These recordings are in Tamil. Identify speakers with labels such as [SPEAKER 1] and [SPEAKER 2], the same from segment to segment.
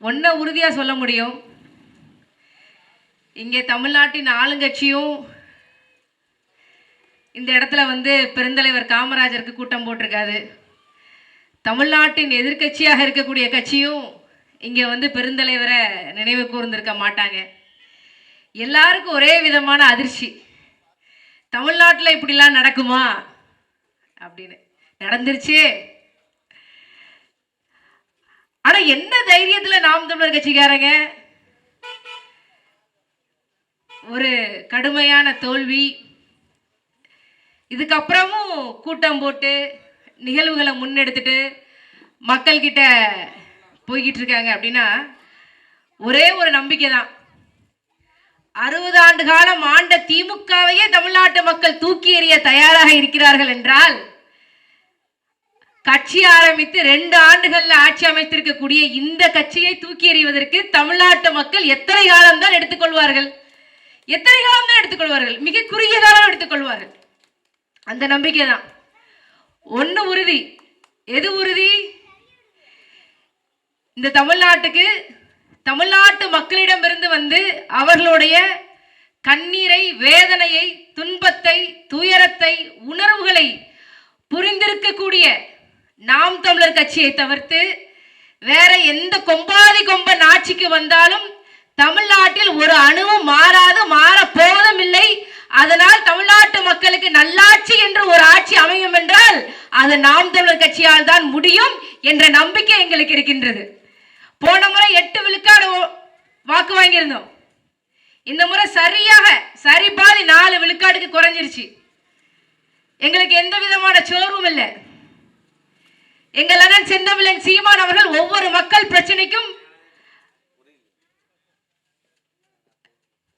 [SPEAKER 1] ஒன்றை உறுதியாக சொல்ல முடியும், இங்கே தமிழ்நாட்டின் ஆளுங்கட்சியும் இந்த இடத்துல பெருந்தலைவர் காமராஜருக்கு கூட்டம் போட்டிருக்காது. தமிழ்நாட்டின் எதிர்கட்சியாக இருக்கக்கூடிய கட்சியும் இங்கே பெருந்தலைவரை நினைவு கூர்ந்திருக்க மாட்டாங்க. எல்லாருக்கும் ஒரே விதமான அதிர்ச்சி, தமிழ்நாட்டில் இப்படிலாம் நடக்குமா அப்படின்னு. நடந்துருச்சு. ஆனா என்ன தைரியத்தில் நாம் தமிழர் கட்சிக்காரங்க ஒரு கடுமையான தோல்வி, இதுக்கப்புறமும் கூட்டம் போட்டு நிகழ்வுகளை முன்னெடுத்துட்டு மக்கள்கிட்ட போய்கிட்டு இருக்காங்க அப்படின்னா ஒரே ஒரு நம்பிக்கை தான். 60 ஆண்டு காலம் ஆண்ட திமுகவையே தமிழ்நாட்டு மக்கள் தூக்கி எறிய தயாராக இருக்கிறார்கள் என்றால், கட்சி ஆரம்பித்து 2 ஆண்டுகள்ல ஆட்சி அமைத்திருக்கக்கூடிய இந்த கட்சியை தூக்கி எறிவதற்கு தமிழ்நாட்டு மக்கள் எத்தனை காலம் தான் எடுத்துக்கொள்வார்கள்? எத்தனை காலம் தான் எடுத்துக்கொள்வார்கள்? மிக குறுகிய காலம் எடுத்துக்கொள்வார்கள். அந்த நம்பிக்கை தான். ஒன்று உறுதி. எது உறுதி? இந்த தமிழ்நாட்டுக்கு தமிழ்நாட்டு மக்களிடமிருந்து அவர்களுடைய கண்ணீரை, வேதனையை, துன்பத்தை, துயரத்தை, உணர்வுகளை புரிந்திருக்கக்கூடிய நாம் தமிழர் கட்சியை தவிர்த்து வேற எந்த கொம்பாதி கொம்பன் ஆட்சிக்கு வந்தாலும் தமிழ்நாட்டில் ஒரு அணுவும் மாறாது, மாற போவதும் இல்லை. அதனால் தமிழ்நாட்டு மக்களுக்கு நல்லாட்சி என்று ஒரு ஆட்சி அமையும் என்றால் அது நாம் தமிழர் கட்சியால் தான் முடியும் என்ற நம்பிக்கை எங்களுக்கு இருக்கின்றது. போன முறை 8 விழுக்காடு வாக்கு வாங்கியிருந்தோம். இந்த முறை சரியாக சரி பாதி 4 விழுக்காடுக்கு குறைஞ்சிருச்சு. எங்களுக்கு எந்த விதமான சோர்வும் இல்லை. எங்கள் அண்ணன் செந்தமிழன் சீமான் அவர்கள் ஒவ்வொரு மக்கள் பிரச்சனைக்கும்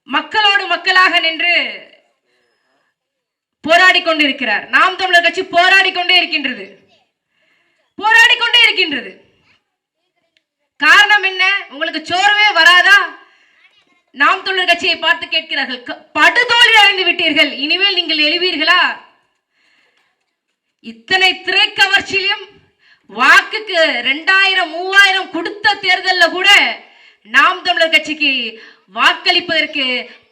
[SPEAKER 1] மக்களோடு மக்களாக நின்று போராடி கொண்டிருக்கிறார். நாம் தமிழர் கட்சி போராடி கொண்டே இருக்கின்றது. காரணம் என்ன? உங்களுக்கு சோர்வே வராதா? நாம் தமிழர் கட்சியை பார்த்து கேட்கிறார்கள், படுதோல்வி அடைந்து விட்டீர்கள், இனிமேல் நீங்கள் எழுவீர்களா? இத்தனை திரை கவர்ச்சியிலும் வாக்குக்கு 2000 3000 கொடுத்த தேர்தலில் கூட நாம் தமிழர் கட்சிக்கு வாக்களிப்பதற்கு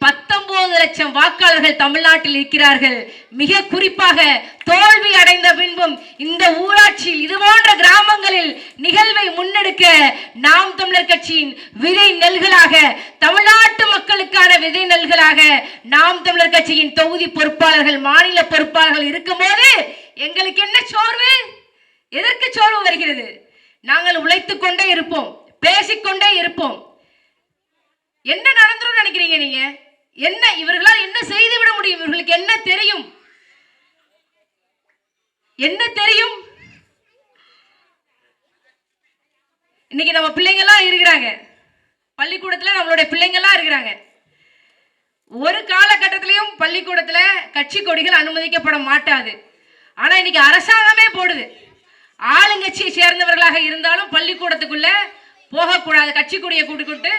[SPEAKER 1] 19 லட்சம் வாக்காளர்கள் தமிழ்நாட்டில் இருக்கிறார்கள். மிக குறிப்பாக தோல்வி அடைந்த பின்பும் இந்த ஊராட்சியில் இது போன்ற கிராமங்களில் நிகழ்வை முன்னெடுக்க நாம் தமிழர் கட்சியின் விதை நெல்களாக, தமிழ்நாட்டு மக்களுக்கான விதை நெல்களாக நாம் தமிழர் கட்சியின் தொகுதி பொறுப்பாளர்கள், மாநில பொறுப்பாளர்கள் இருக்கும்போது எங்களுக்கு என்ன சோர்வு? எதற்கு சோர்வு வருகிறது? நாங்கள் உழைத்துக் கொண்டே இருப்போம், பேசிக்கொண்டே இருப்போம். என்ன நடந்துரும் நினைக்கிறீங்க நீங்க? என்ன இவர்களால் என்ன செய்து விட முடியும்? இவர்களுக்கு என்ன தெரியும்? என்ன தெரியும்? இன்னைக்கு நம்ம பிள்ளைங்க எல்லாம் இருக்கிறாங்க பள்ளிக்கூடத்துல, நம்மளுடைய பிள்ளைங்க எல்லாம் இருக்கிறாங்க. ஒரு காலகட்டத்திலையும் பள்ளிக்கூடத்துல கட்சி கொடிகள் அனுமதிக்கப்பட மாட்டாது. ஆனா இன்னைக்கு அரசாங்கமே போடுது, ஆளுங்கட்சியை சேர்ந்தவர்களாக இருந்தாலும் பள்ளிக்கூடத்துக்குள்ள போகக்கூடாது, கட்சி கொடியை கூட்டிக்கிட்டு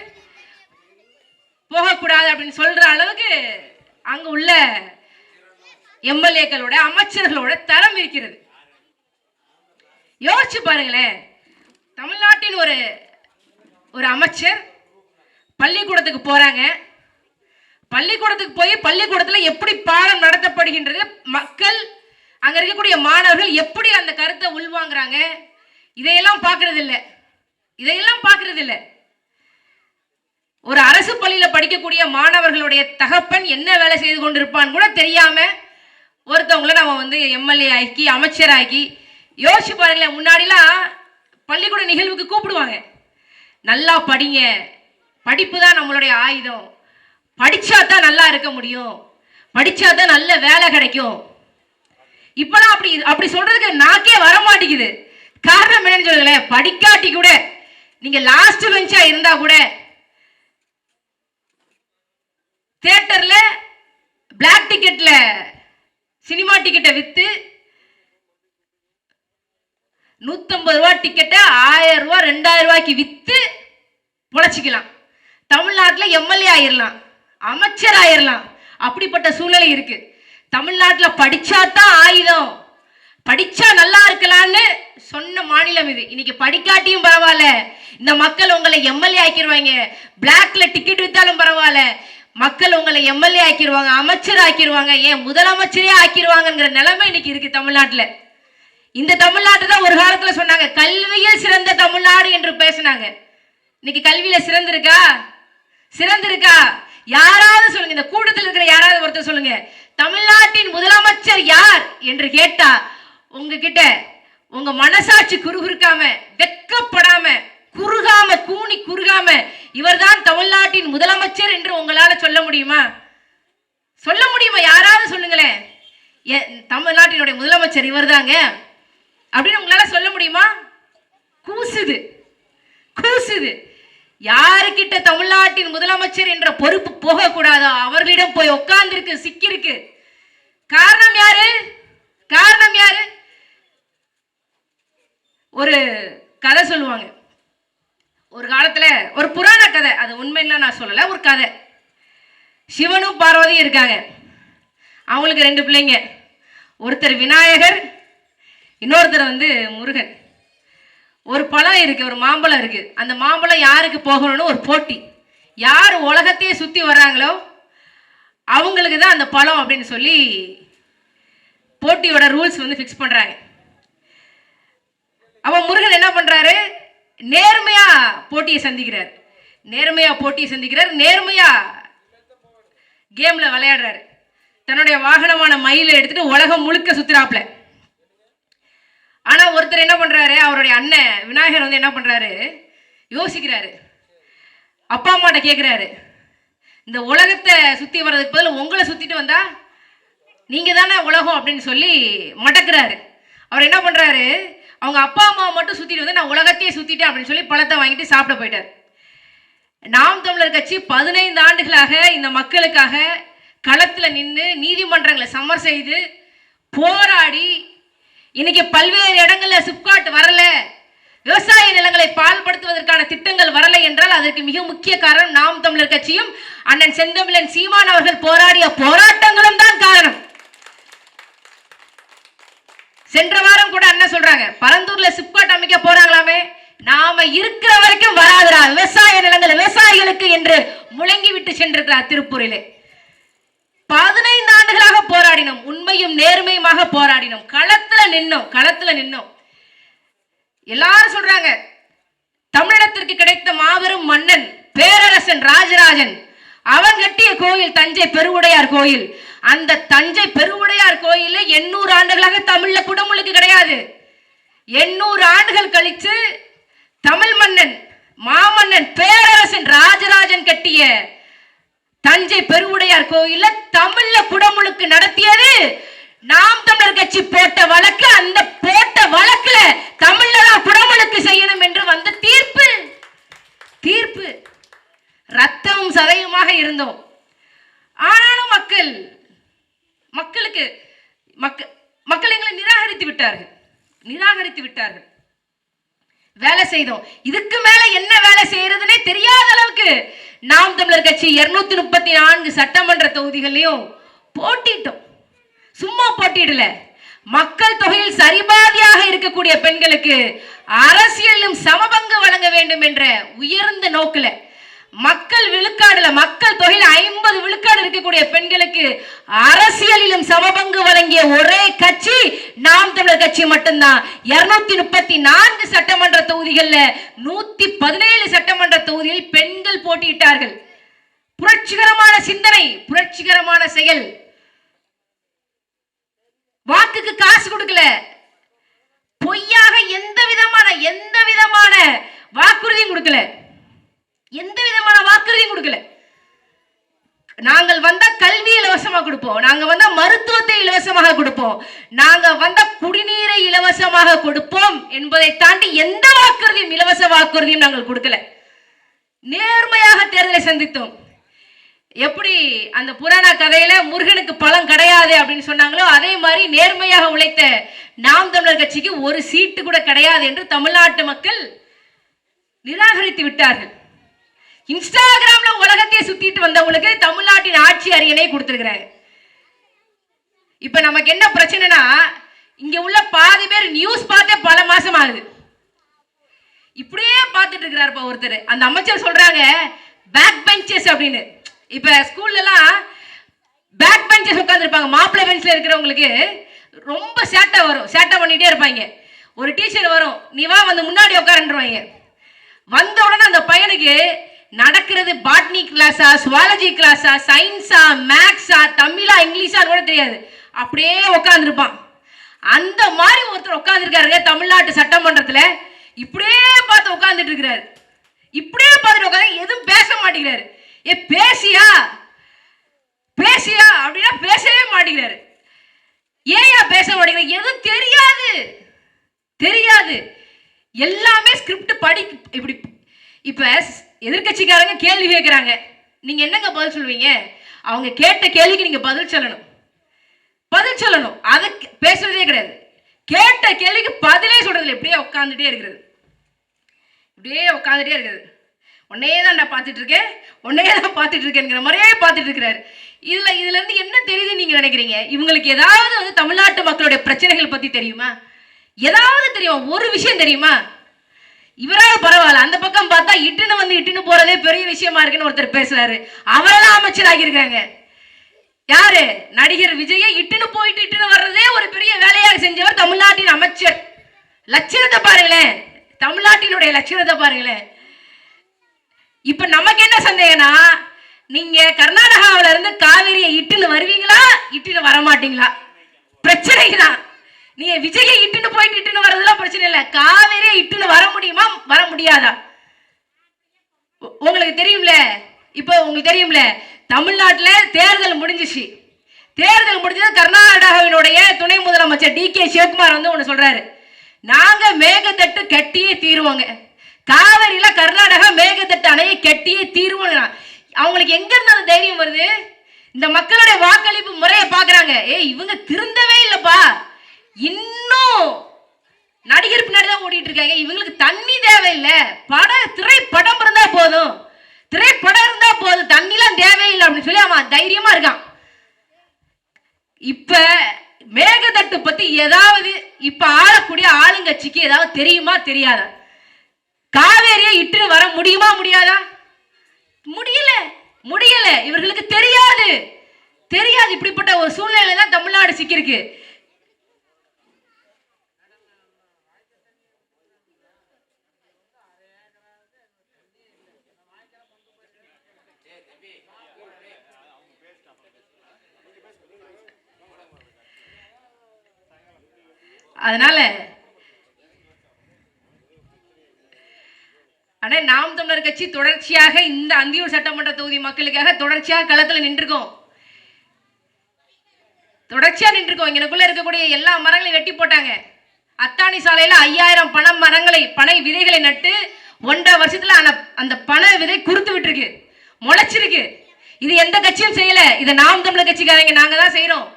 [SPEAKER 1] போகக்கூடாது அப்படின்னு சொல்ற அளவுக்கு அங்க உள்ள எம்எல்ஏக்களோட, அமைச்சர்களோட தரம் இருக்கிறது. யோசிச்சு பாருங்களேன். தமிழ்நாட்டின் ஒரு அமைச்சர் பள்ளிக்கூடத்துக்கு போறாங்க. பள்ளிக்கூடத்துக்கு போய் பள்ளிக்கூடத்துல எப்படி பாடம் நடத்தப்படுகின்றது, மக்கள் அங்க இருக்கக்கூடிய மாணவர்கள் எப்படி அந்த கருத்தை உள்வாங்குறாங்க, இதையெல்லாம் பார்க்கறது இல்லை. ஒரு அரசு பள்ளியில படிக்கக்கூடிய மாணவர்களுடைய தகப்பன் என்ன வேலை செய்து கொண்டிருப்பான்னு கூட தெரியாம ஒருத்தவங்களை நம்ம எம்எல்ஏ ஆக்கி, அமைச்சராக்கி. யோசிச்சு பாருங்களேன். முன்னாடிலாம் பள்ளிக்கூட நிகழ்வுக்கு கூப்பிடுவாங்க, நல்லா படிங்க, படிப்பு தான் நம்மளுடைய ஆயுதம், படிச்சா தான் நல்லா இருக்க முடியும், படிச்சா தான் நல்ல வேலை கிடைக்கும். இப்பெல்லாம் அப்படி சொல்றதுக்கு நாக்கே வர மாட்டேங்குது. காரணம் என்னன்னு சொல்லுங்களேன். படிக்காட்டி கூட நீங்க லாஸ்ட் பெஞ்சா இருந்தா கூட தியேட்டர்ல பிளாக் டிக்கெட்ல சினிமா டிக்கெட்டை வித்து 150 ரூபாய் டிக்கெட்டை 1000 ரூபாய் 2000 ரூபாய்க்கு வித்து பொழைச்சிக்கலாம். தமிழ்நாட்டில் எம்எல்ஏ ஆயிரலாம், அமைச்சர் ஆயிரலாம். அப்படிப்பட்ட சூழ்நிலை இருக்கு. தமிழ்நாட்டில் படிச்சாதான் ஆயுதம், படிச்சா நல்லா இருக்கலாம்னு சொன்ன மாநிலம் இது. இன்னைக்கு படிக்காட்டியும் பரவாயில்ல, இந்த மக்கள் உங்களை எம்எல்ஏ ஆக்கிடுவாங்க, பிளாக்ல டிக்கெட் வித்தாலும் பரவாயில்ல, மக்கள் உங்களை எம்எல்ஏ ஆக்கிடுவாங்க, அமைச்சர் ஆக்கிடுவாங்க, ஏன் முதலமைச்சரே ஆக்கிடுவாங்கிற நிலைமை இன்னைக்கு இருக்கு தமிழ்நாட்டில். இந்த தமிழ்நாட்டை தான் ஒரு காலத்தில் சொன்னாங்க கல்வியில் சிறந்த தமிழ்நாடு என்று பேசினாங்க. இன்னைக்கு கல்வியில சிறந்திருக்கா? சிறந்திருக்கா? யாராவது சொல்லுங்க, இந்த கூட்டத்தில் இருக்கிற யாராவது ஒருத்தர் சொல்லுங்க, தமிழ்நாட்டின் முதலமைச்சர் யார் என்று கேட்டா உங்ககிட்ட உங்க மனசாட்சி குறுகுறுக்காம, வெக்கப்படாம, குறுகாம, கூனி குறுகாம இவர்தான் தமிழ்நாட்டின் முதலமைச்சர் என்று உங்களால சொல்ல முடியுமா? சொல்ல முடியுமா? யாராவது சொல்லுங்களேன், தமிழ்நாட்டினுடைய முதலமைச்சர் இவர்தாங்க அப்படின்னு உங்களால சொல்ல முடியுமா? கூசுது, கூசுது. யாருக்கிட்ட தமிழ்நாட்டின் முதலமைச்சர் என்ற பொறுப்பு போக கூடாதோ அவர்களிடம் போய் உட்கார்ந்துருக்கு, சிக்கிருக்கு. காரணம் யாரு? காரணம் யாரு? ஒரு கதை சொல்லுவாங்க. ஒரு காலத்துல ஒரு புராண கதை, அது உண்மைன்னா நான் சொல்லல, ஒரு கதை. சிவனும் பார்வதியும் இருக்காங்க. அவங்களுக்கு 2 பிள்ளைங்க. ஒருத்தர் விநாயகர், இன்னொருத்தர் முருகன். ஒரு பழம் இருக்கு, ஒரு மாம்பழம் இருக்கு. அந்த மாம்பழம் யாருக்கு போகணும்னு ஒரு போட்டி. யார் உலகத்தையே சுத்தி வர்றாங்களோ அவங்களுக்கு தான் அந்த பழம் அப்படின்னு சொல்லி போட்டியோட ரூல்ஸ் ஃபிக்ஸ் பண்றாங்க. அவன் முருகன் என்ன பண்றாரு? நேர்மையா போட்டியை சந்திக்கிறார், நேர்மையா போட்டியை சந்திக்கிறார், நேர்மையா கேம்ல விளையாடுறாரு. தன்னுடைய வாகனமான மயிலை எடுத்துட்டு உலகம் முழுக்க சுத்துறாப்ல. ஆனா ஒருத்தர் என்ன பண்றாரு, அவருடைய அண்ணன் விநாயகர் என்ன பண்றாரு, யோசிக்கிறாரு. அப்பா அம்மாட்ட கேட்கிறாரு, இந்த உலகத்தை சுத்தி வர்றதுக்கு பதில் உங்களை சுத்திட்டு வந்தா நீங்க தானே உலகம் அப்படின்னு சொல்லி மடக்குறாரு. அவர் என்ன பண்றாரு, அவங்க அப்பா அம்மாவை மட்டும் சுத்திட்டு வந்து நான் உலகத்தையே சுத்திட்டேன் அப்படின்னு சொல்லி பழத்தை வாங்கிட்டு சாப்பிட போயிட்டார். நாம் தமிழர் கட்சி 15 ஆண்டுகளாக இந்த மக்களுக்காக களத்துல நின்று நீதிமன்றங்களை சமர் செய்து போராடி இன்னைக்கு பல்வேறு இடங்கள்ல சிப்காட் வரல, விவசாய நிலங்களை பால்படுத்துவதற்கான திட்டங்கள் வரல என்றால் அதற்கு மிக முக்கிய காரணம் நாம் தமிழர் கட்சியும் அண்ணன் செந்தமிழன் சீமான் அவர்கள் போராடிய போராட்டங்களும் தான் காரணம். சென்ற வாரம் கூட அண்ணன் சொல்றாங்க, பரந்தூர்ல சிப்காட் அமைக்க போறாங்களாமே, நாம இருக்கிற வரைக்கும் வராதுரா விவசாய நிலங்கள் விவசாயிகளுக்கு என்று முழங்கி விட்டு சென்றிருக்கிறார் திருப்பூரிலே. 15 ஆண்டுகளாக போராடினோம், உண்மையும் நேர்மையுமாக போராடினோம், களத்துல நின்னோம். எல்லாரும் சொல்றாங்க தமிழகத்திற்கு கிடைத்த மாபெரும் மன்னன் பேரரசன் ராஜராஜன், அவன் கட்டிய கோயில் தஞ்சை பெருவுடையார் கோயில். அந்த தஞ்சை பெருவுடையார் கோயில் 800 ஆண்டுகளாக தமிழ்ல குடமுழுக்கு கிடையாது. 800 ஆண்டுகள் கழிச்சு தமிழ் மன்னன் மாமன்னன் பேரரசன் ராஜராஜன் கட்டிய தஞ்சை பெருவுடையார் கோயில தமிழ்ல குடமுழுக்கு நடத்தியது நாம் தமிழர் கட்சி போட்ட வழக்கு. அந்த போட்ட வழக்குல தமிழ்ல தான் குடமுழுக்கு செய்யணும் என்று வந்த தீர்ப்பு ரத்தமும் சதையுமாக இருந்தோம். ஆனாலும் மக்கள் எங்களை நிராகரித்து விட்டார்கள். வேலை செய்தோம், இதுக்கு மேல என்ன வேலை செய்யறதுனே தெரியாத அளவுக்கு நாம் தமிழர் கட்சி 234 சட்டமன்ற தொகுதிகளையும் போட்டிட்டோம். சும்மா போட்டிடல, மக்கள் தொகையில் சரிபாதியாக இருக்கக்கூடிய பெண்களுக்கு அரசியலிலும் சமபங்கு வழங்க வேண்டும் என்ற உயர்ந்த நோக்கில மக்கள் விழுக்காடுல மக்கள் தொகையில் 50 விழுக்காடு இருக்கக்கூடிய பெண்களுக்கு அரசியலிலும் சமபங்கு வழங்கிய ஒரே கட்சி நாம் தமிழர் கட்சி மட்டும்தான். 234 சட்டமன்ற தொகுதிகளில் 117 சட்டமன்ற தொகுதியில் பெண்கள் போட்டியிட்டார்கள். புரட்சிகரமான சிந்தனை, புரட்சிகரமான செயல். வாக்குக்கு காசு கொடுக்கல, பொய்யாக எந்த விதமான வாக்குறுதியும் கொடுக்கல, நாங்கள் வந்த கல்வி இலவசமாக கொடுப்போம், நாங்க வந்த மருத்துவத்தை இலவசமாக கொடுப்போம், நாங்க வந்த குடிநீரை இலவசமாக கொடுப்போம் என்பதை தாண்டி எந்த வாக்குறுதியும் இலவச வாக்குறுதியும் நாங்கள் கொடுக்கல. நேர்மையாக தேர்தலை சந்தித்தோம். எப்படி அந்த புராண கதையில முருகனுக்கு பழம் கிடையாது அப்படின்னு சொன்னாங்களோ அதே மாதிரி நேர்மையாக உழைத்த நாம் தமிழர் கட்சிக்கு ஒரு சீட்டு கூட கிடையாது என்று தமிழ்நாட்டு மக்கள் நிராகரித்து விட்டார்கள். இன்ஸ்டாகிராம்ல உலகத்தையே சுத்திட்டு வந்தவங்களுக்கு தமிழ்நாட்டின் ஆட்சி அரியணை கொடுத்திருக்கிறாங்க. இப்ப நமக்கு என்ன பிரச்சனைனா, இங்க உள்ள பாதி பேர் நியூஸ் பார்த்தே பல மாசம் ஆகுது. இப்படியே பார்த்துட்டு இருக்கிறாருப்பா ஒருத்தர். அந்த அமைச்சர் சொல்றாங்க பேக் பெஞ்சஸ் அப்படின்னு. இப்ப ஸ்கூல்ல எல்லாம் பேக் பெஞ்சஸ் உட்காந்துருப்பாங்க. மாப்பிள்ளை பெஞ்ச்ல இருக்கிறவங்களுக்கு ரொம்ப சேட்டை வரும், சேட்டை பண்ணிட்டே இருப்பாங்க. ஒரு டீச்சர் வரும், நீ வா வந்து முன்னாடி உட்காருன்றுவாங்க. வந்த உடனே அந்த பையனுக்கு நடக்கிறது பாட்னி கிளாஸா, சுவாலஜி கிளாஸா, சயின்ஸா, மேக்ஸா, தமிழா, இங்கிலீஷா கூட தெரியாது. அப்படியே உட்காந்துருப்பான். அந்த மாதிரி ஒருத்தர் உட்காந்துருக்காருங்க தமிழ்நாட்டு சட்டமன்றத்தில். இப்படியே பார்த்து உட்காந்துட்டு இருக்கிறாரு. இப்படியே பார்த்துட்டு உட்காந்து எதுவும் பேச மாட்டேங்கிறாரு. ஏ பேசியா பேசியா அப்படின்னா பேசவே மாட்டேங்கிறாரு. ஏயா பேச மாட்டேங்கிற? எதுவும் தெரியாது தெரியாது, எல்லாமே ஸ்கிரிப்ட் படி. இப்படி இப்ப எதிர்கட்சிக்காரங்க கேள்வி கேட்கிறாங்க, நீங்க என்னங்க பதில் சொல்லுவீங்க? அவங்க கேட்ட கேள்விக்கு நீங்க பதில் சொல்லணும், பதில் சொல்லணும். அதை பேசுறதே கிடையாது. கேட்ட கேள்விக்கு பதிலே சொல்றதில்லை. இப்படியே உட்காந்துட்டே இருக்கிறது, இப்படியே உட்காந்துட்டே இருக்கிறது. உன்னையே தான் நான் பார்த்துட்டு இருக்கேன், உன்னையே தான் பார்த்துட்டு இருக்கேங்கிற மாதிரியே பார்த்துட்டு இருக்கிறாரு. இதுல இருந்து என்ன தெரியுதுன்னு நீங்க நினைக்கிறீங்க? இவங்களுக்கு ஏதாவது வந்து தமிழ்நாட்டு மக்களுடைய பிரச்சனைகள் பத்தி தெரியுமா? ஏதாவது தெரியுமா? ஒரு விஷயம் தெரியுமா? இவராக பரவாயில்ல, அந்த பக்கம் பார்த்தா இட்டுன்னு போறதே பெரிய விஷயமா இருக்குன்னு ஒருத்தர் பேசுறாரு. அவரெல்லாம் அமைச்சர் ஆகியிருக்காங்க. யாரு? நடிகர் விஜயை இட்டுன்னு வர்றதே ஒரு பெரிய வேலையாக செஞ்சவர் தமிழ்நாட்டின் அமைச்சர். லட்சணத்தை பாருங்களேன், தமிழ்நாட்டினுடைய லட்சணத்தை பாருங்களேன். இப்ப நமக்கு என்ன சந்தேகம்னா, நீங்க கர்நாடகாவில இருந்து காவிரியை இட்டுன்னு வருவீங்களா, இட்டுன்னு வர மாட்டீங்களா? பிரச்சனை தான். நீங்க விஜயை இட்டுன்னு வர்றதுலாம் பிரச்சனை இல்லை. காவிரியை இட்டுன்னு வர முடியுமா, வர முடியாதா? உங்களுக்கு தெரியும்ல. இப்போ உங்களுக்கு தெரியும்ல, தமிழ்நாட்டில் தேர்தல் முடிஞ்சிச்சு. தேர்தல் முடிஞ்சது. கர்நாடகாவினுடைய துணை முதலமைச்சர் DK சிவகுமார் வந்து ஒன்று சொல்றாரு, நாங்க மேகத்தட்டு கட்டியே தீருவோங்க. காவிரியில கர்நாடகா மேகத்தட்டு அணையை கட்டியே தீருவோம். அவங்களுக்கு எங்க இருந்து அந்த தைரியம் வருது? இந்த மக்களுடைய வாக்களிப்பு முறையை பாக்குறாங்க. இவங்க திருந்தவே இல்லப்பா, இன்னும் நடிகர் பின்னாடி தான் ஓடிட்டு இருக்காங்க. இவங்களுக்கு தண்ணி தேவையில்லை, திரைப்படம் இருந்தா போதும், திரைப்படம் இருந்தா போதும், தண்ணிலாம் தேவையில்லை அப்படின்னு சொல்லி அவன் தைரியமா இருக்கான். இப்ப மேகதட்டு பத்தி ஏதாவது இப்ப ஆளக்கூடிய ஆளுங்கட்சிக்கு ஏதாவது தெரியுமா, தெரியாதா? காவேரியை இட்டு வர முடியுமா, முடியாதா? முடியல, முடியல. இவர்களுக்கு தெரியாது, தெரியாது. இப்படிப்பட்ட ஒரு சூழ்நிலை தான் தமிழ்நாடு சிக்கிருக்கு. அதனால ஆனா நாம் தமிழர் கட்சி தொடர்ச்சியாக இந்த அந்தியூர் சட்டமன்ற தொகுதி மக்களுக்காக தொடர்ச்சியாக களத்தில் நின்றுக்கோம், தொடர்ச்சியா நின்றுக்கோம். இங்கனுக்குள்ள இருக்கக்கூடிய எல்லா மரங்களையும் வெட்டி போட்டாங்க. அத்தானி சாலையில 5000 பனை விதைகளை நட்டு 1.5 வருஷத்துல அந்த பனை விதை குறுத்து விட்டுருக்கு, முளைச்சிருக்கு. இது எந்த கட்சியும் செய்யல, இதை நாம் தமிழர் கட்சிக்காரங்க நாங்க தான் செய்யறோம்.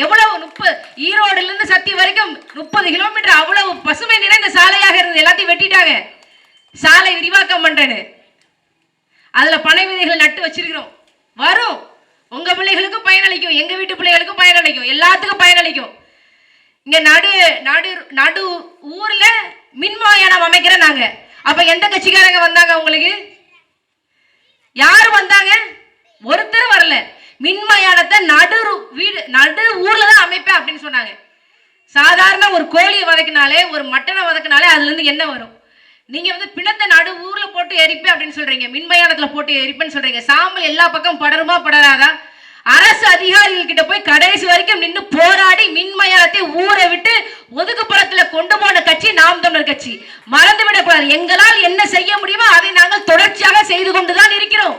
[SPEAKER 1] எவ்வளவு ஈரோடுல இருந்து சத்தி வரைக்கும் 30 கிலோமீட்டர் அவ்வளவு பசுமை நிறைந்த சாலையாக இருந்தது. எல்லாத்தையும் வெட்டிட்டாங்க, சாலை விரிவாக்கம் பண்றேன்னு. அதுல பனை விதைகள் நட்டு வச்சிருக்கிறோம். வரும், உங்க பிள்ளைகளுக்கும் பயனளிக்கும், எங்க வீட்டு பிள்ளைகளுக்கும் பயனளிக்கும், எல்லாத்துக்கும் பயனளிக்கும். இங்க நடு ஊர்ல மின்மாயானம் அமைக்கிறேன் நாங்க. அப்ப எந்த கட்சிக்காரங்க வந்தாங்க? உங்களுக்கு யாரு வந்தாங்க? ஒருத்தர் வரல. மின்மயானத்தை நடு ஊர்ல தான் அமைப்பேன் அப்படின்னு சொன்னாங்க. சாதாரண ஒரு கோழியை வதக்கினாலே, ஒரு மட்டனை வதக்கினாலே அதுல இருந்து என்ன வரும்? நீங்க வந்து பிணத்தை நடு ஊர்ல போட்டு எரிப்பேன் அப்படின்னு சொல்றீங்க, மின்மயானத்துல போட்டு எரிப்பேன்னு சொல்றீங்க. சாம்பல் எல்லா பக்கம் படருமா, படராதா? அரசு அதிகாரிகள் கிட்ட போய் கடைசி வரைக்கும் நின்று போராடி மின்மயானத்தை ஊரை விட்டு ஒதுக்குப்புறத்துல கொண்டு போன கட்சி நாம் தமிழர் கட்சி. மறந்துவிடக்கூடாது. எங்களால் என்ன செய்ய முடியுமோ அதை நாங்கள் தொடர்ச்சியாக செய்து கொண்டுதான் இருக்கிறோம்.